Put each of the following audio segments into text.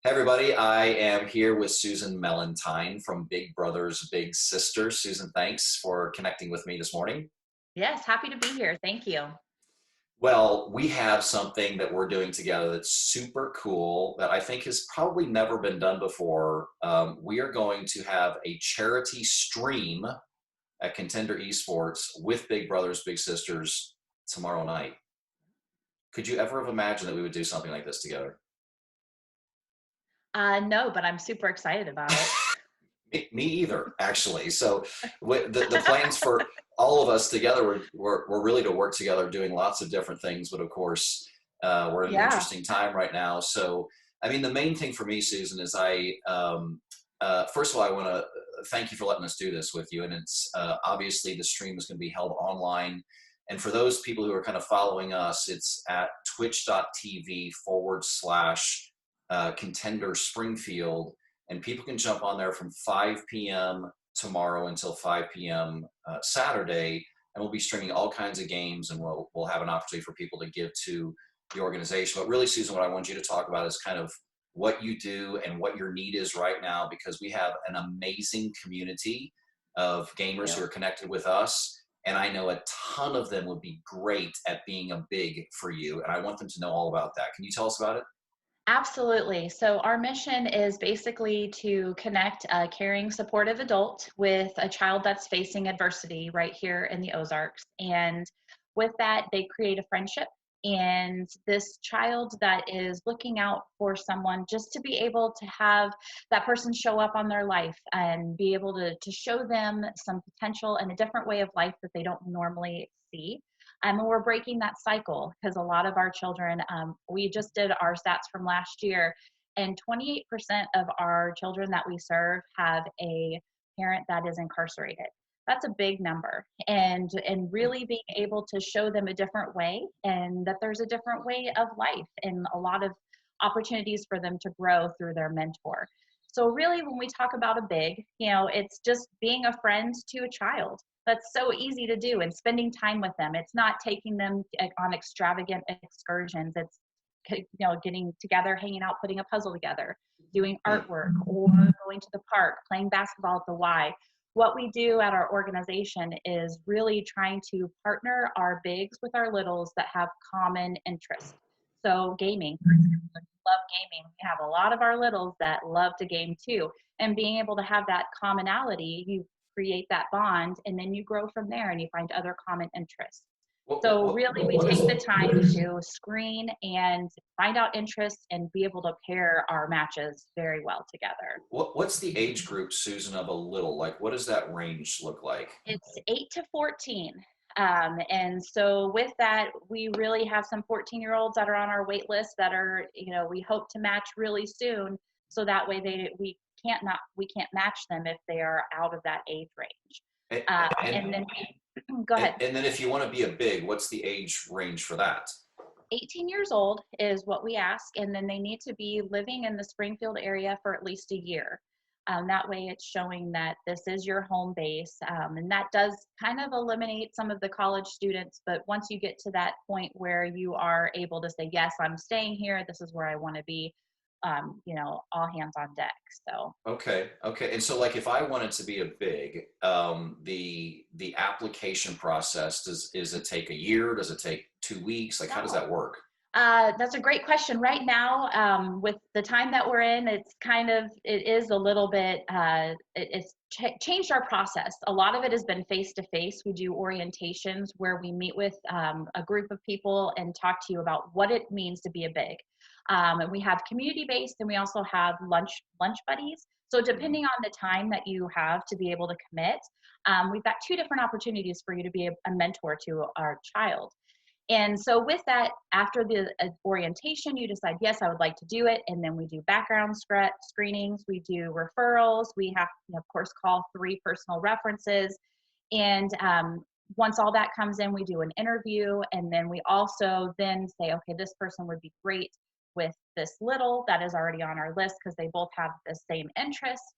Hey everybody, I am here with Susan Mellentine from Big Brothers Big Sisters. Susan, thanks for connecting with me this morning. Yes, happy to be here. Thank you. Well, we have something that we're doing together that's super cool that I think has probably never been done before. We are going to have a charity stream at Contender Esports with Big Brothers Big Sisters tomorrow night. Could you ever have imagined that we would do something like this together? No, but I'm super excited about it. Me either, actually. So the plans for all of us together were really to work together doing lots of different things. But of course, we're in an Yeah, interesting time right now. So, I mean, the main thing for me, Susan, is first of all, I want to thank you for letting us do this with you. And it's obviously the stream is going to be held online. And for those people who are kind of following us, it's at twitch.tv/, Contender Springfield, and people can jump on there from 5 p.m. tomorrow until 5 p.m. Saturday, and we'll be streaming all kinds of games, and we'll have an opportunity for people to give to the organization. But really, Susan, what I want you to talk about is kind of what you do and what your need is right now, because we have an amazing community of gamers you. who are connected with us. And I know a ton of them would be great at being a big for you. And I want them to know all about that. Can you tell us about it? Absolutely. So our mission is basically to connect a caring, supportive adult with a child that's facing adversity right here in the Ozarks. And with that, they create a friendship. And this child that is looking out for someone just to be able to have that person show up on their life and be able to show them some potential and a different way of life that they don't normally see. And we're breaking that cycle because a lot of our children, we just did our stats from last year, and 28% of our children that we serve have a parent that is incarcerated. That's a big number. And really being able to show them a different way and that there's a different way of life and a lot of opportunities for them to grow through their mentor. So really when we talk about a big, it's just being a friend to a child. That's so easy to do, and spending time with them. It's not taking them on extravagant excursions. It's getting together, hanging out, putting a puzzle together, doing artwork, or going to the park, playing basketball at the Y. What we do at our organization is really trying to partner our bigs with our littles that have common interests. So gaming, for example, if you love gaming, we have a lot of our littles that love to game too. And being able to have that commonality, you create that bond, and then you grow from there and you find other common interests. So really we take the time to screen and find out interests and be able to pair our matches very well together. What's the age group, Susan, of a little? Like, what does that range look like? It's 8 to 14. And so with that, we really have some 14-year-olds that are on our wait list that are, we hope to match really soon. So that way we can't match them if they are out of that age range. And, And and, then go ahead. and then if you want to be a big, what's the age range for that? 18 years old is what we ask, and then they need to be living in the Springfield area for at least a year. That way it's showing that this is your home base, and that does kind of eliminate some of the college students, but once you get to that point where you are able to say, yes, I'm staying here, this is where I want to be, all hands on deck. So Okay. And so, like, if I wanted to be a big, the application process, is it take a year? Does it take 2 weeks? Like, how does no. that work? That's a great question. Right now, with the time that we're in, it is a little bit, it's changed our process. A lot of it has been face to face. We do orientations where we meet with a group of people and talk to you about what it means to be a big. And we have community based, and we also have lunch buddies. So Mhm. depending on the time that you have to be able to commit, we've got two different opportunities for you to be a mentor to our child. And so with that, after the orientation, you decide, yes, I would like to do it. And then we do background screenings, we do referrals. We have to, of course, call 3 personal references. And once all that comes in, we do an interview. And then we also then say, okay, this person would be great with this little that is already on our list because they both have the same interests.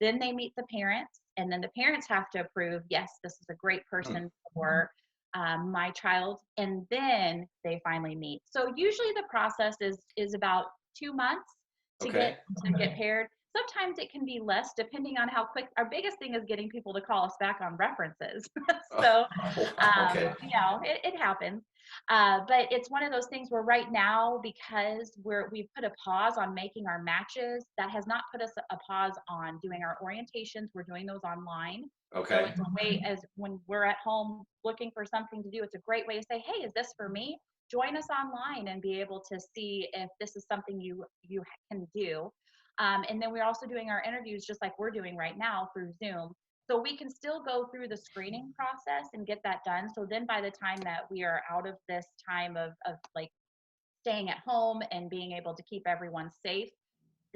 Then they meet the parents. And then the parents have to approve, yes, this is a great Hmm. person for my child, and then they finally meet. So usually the process is about 2 months, to Okay. get paired. Sometimes it can be less depending on how quick. Our biggest thing is getting people to call us back on references. So, Oh, wow. Okay. it happens. But it's one of those things where right now, because we've put a pause on making our matches, that has not put us a pause on doing our orientations. We're doing those online. So Okay. it's a way, as when we're at home looking for something to do, it's a great way to say, hey, is this for me? Join us online and be able to see if this is something you can do. And then we're also doing our interviews just like we're doing right now through Zoom. So we can still go through the screening process and get that done. So then by the time that we are out of this time of like staying at home and being able to keep everyone safe,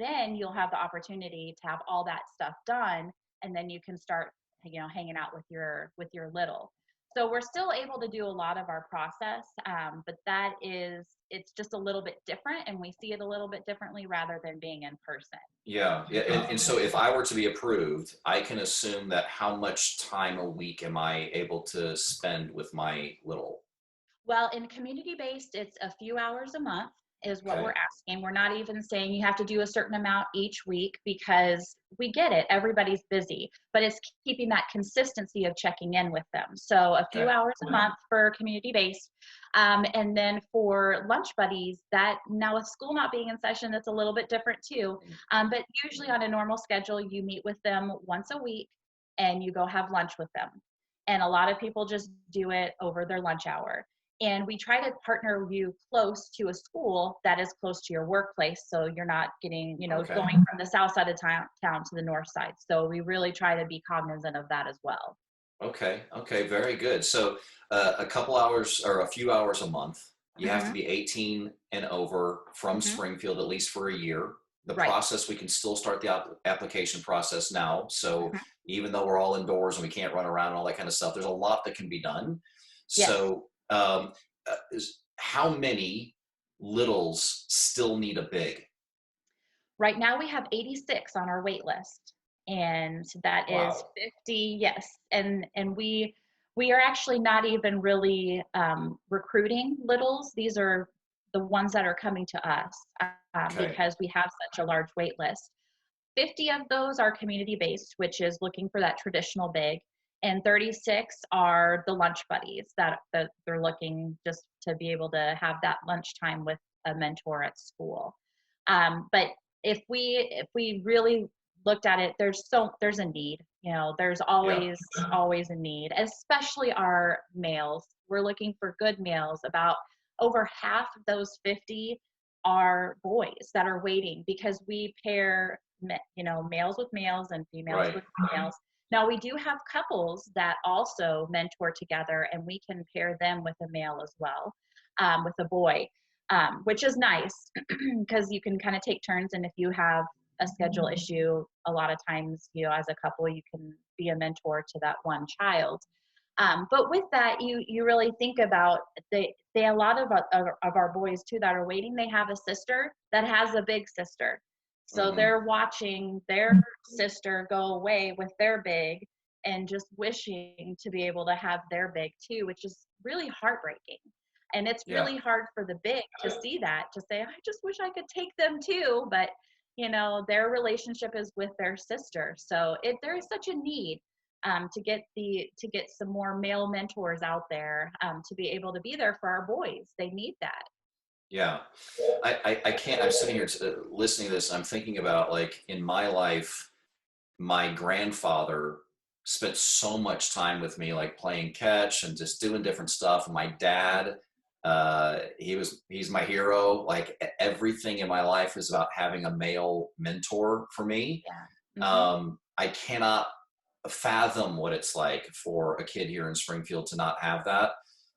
then you'll have the opportunity to have all that stuff done, and then you can start, hanging out with your little. So we're still able to do a lot of our process, but it's just a little bit different, and we see it a little bit differently rather than being in person. Yeah. Yeah. And so if I were to be approved, I can assume that how much time a week am I able to spend with my little? Well, in community based, it's a few hours a month is what we're Okay. asking. We're not even saying you have to do a certain amount each week because we get it. Everybody's busy, but it's keeping that consistency of checking in with them. So a few Okay. hours a month for community based. And then for lunch buddies, that now with school not being in session, that's a little bit different too. But usually on a normal schedule, you meet with them once a week and you go have lunch with them. And a lot of people just do it over their lunch hour. And we try to partner you close to a school that is close to your workplace. So you're not getting, Okay. going from the south side of town to the north side. So we really try to be cognizant of that as well. Okay. Okay. Very good. So a couple hours or a few hours a month. You have to Hmm. be 18 and over from Hmm. Springfield at least for a year. The Right. process, we can still start the application process now. So Hmm. even though we're all indoors and we can't run around and all that kind of stuff, there's a lot that can be done. Yes. So how many littles still need a big? Right now we have 86 on our wait list, and that is Wow. 50. Yes, and we are actually not even really recruiting littles. These are the ones that are coming to us Okay. because we have such a large wait list. 50 of those are community based, which is looking for that traditional big, and 36 are the lunch buddies that they're looking just to be able to have that lunchtime with a mentor at school. But if we really looked at it, there's a need. There's Yeah. always a need, especially our males. We're looking for good males. About over half of those 50 are boys that are waiting because we pair males with males and females Right. with females. Now we do have couples that also mentor together, and we can pair them with a male as well, with a boy, which is nice because you can kind of take turns. And if you have a schedule issue, a lot of times, as a couple, you can be a mentor to that one child. But with that, you really think about they a lot of our boys too that are waiting. They have a sister that has a big sister, so Hmm. they're watching their sister go away with their big, and just wishing to be able to have their big too, which is really heartbreaking. And it's Yeah. really hard for the big to see that, to say, I just wish I could take them too, but their relationship is with their sister. So there is such a need to get some more male mentors out there, to be able to be there for our boys. They need that. Yeah. I can't, I'm sitting here listening to this. And I'm thinking about like in my life, my grandfather spent so much time with me, like playing catch and just doing different stuff. And my dad, he's my hero. Like everything in my life is about having a male mentor for me. Yeah. Hmm. I cannot fathom what it's like for a kid here in Springfield to not have that.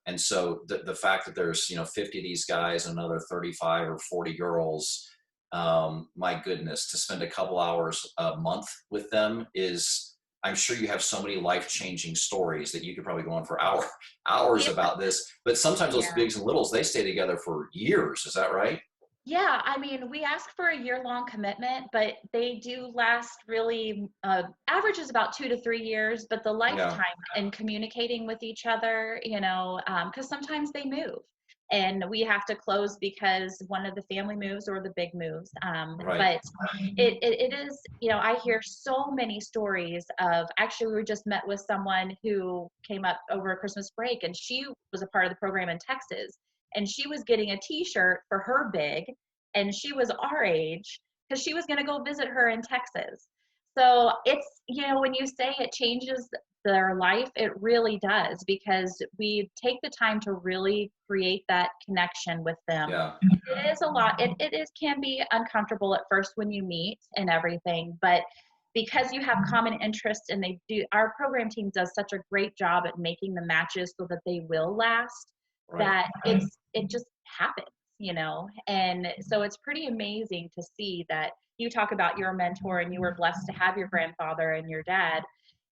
And so the fact that there's 50 of these guys and another 35 or 40 girls, my goodness, to spend a couple hours a month with them is, I'm sure you have so many life-changing stories that you could probably go on for hours Yeah. about this. But sometimes those Yeah. bigs and littles, they stay together for years. Is that right? Yeah, I mean, we ask for a year-long commitment, but they do last really, average is about 2 to 3 years, but the Yeah. lifetime in communicating with each other, because sometimes they move. and we have to close because one of the family moves or the big moves. Right. But it is, you know, I hear so many stories of, actually, we just met with someone who came up over Christmas break, and she was a part of the program in Texas, and she was getting a t-shirt for her big, and she was our age because she was going to go visit her in Texas. So it's, you know, when you say it changes their life, it really does, because we take the time to really create that connection with them. Yeah. It is a lot. It is, can be uncomfortable at first when you meet and everything, but because you have common interests, and they do, our program team does such a great job at making the matches so that they will last, Right. that it just happens, you know. And so it's pretty amazing to see that you talk about your mentor, and you were blessed to have your grandfather and your dad,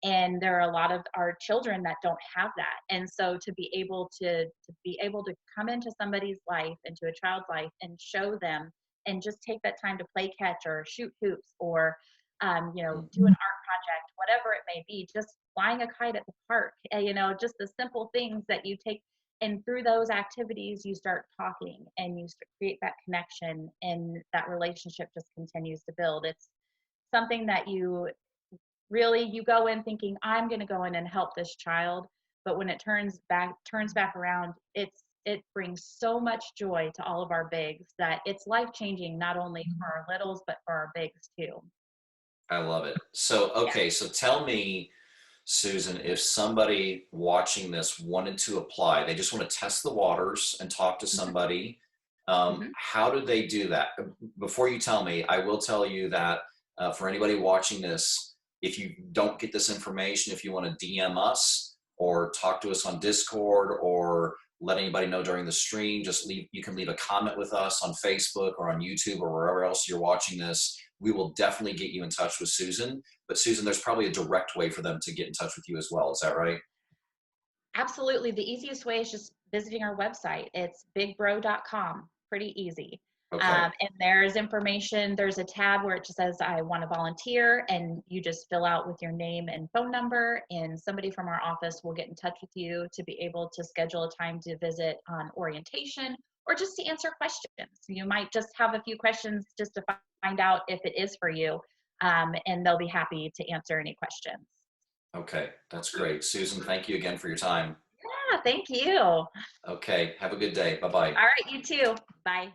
and there are a lot of our children that don't have that. And so to be able to come into somebody's life, into a child's life, and show them, and just take that time to play catch or shoot hoops, or you know, do an art project, whatever it may be, just flying a kite at the park, you know, just the simple things that you take. And through those activities, you start talking, and you create that connection, and that relationship just continues to build. It's something that you really, you go in thinking, I'm going to go in and help this child, but when it turns back around, it brings so much joy to all of our bigs, that it's life changing, not only for our littles but for our bigs too. I love it. So, Yeah. okay, so tell me, Susan, if somebody watching this wanted to apply, they just want to test the waters and talk to Mhm. somebody, Mhm. how do they do that? Before you tell me, I will tell you that for anybody watching this, if you don't get this information, if you want to DM us or talk to us on Discord or let anybody know during the stream, just leave, you can leave a comment with us on Facebook or on YouTube or wherever else you're watching this. We will definitely get you in touch with Susan. But Susan, there's probably a direct way for them to get in touch with you as well. Is that right? Absolutely. The easiest way is just visiting our website. It's bigbro.com. Pretty easy. Okay. And there's information. There's a tab where it just says, I want to volunteer. And you just fill out with your name and phone number. And somebody from our office will get in touch with you to be able to schedule a time to visit on orientation, or just to answer questions. You might just have a few questions just to find out if it is for you. And they'll be happy to answer any questions. Okay. That's great. Susan, thank you again for your time. Yeah, thank you. All Okay. Have a good day. Bye bye. right, you too. Bye.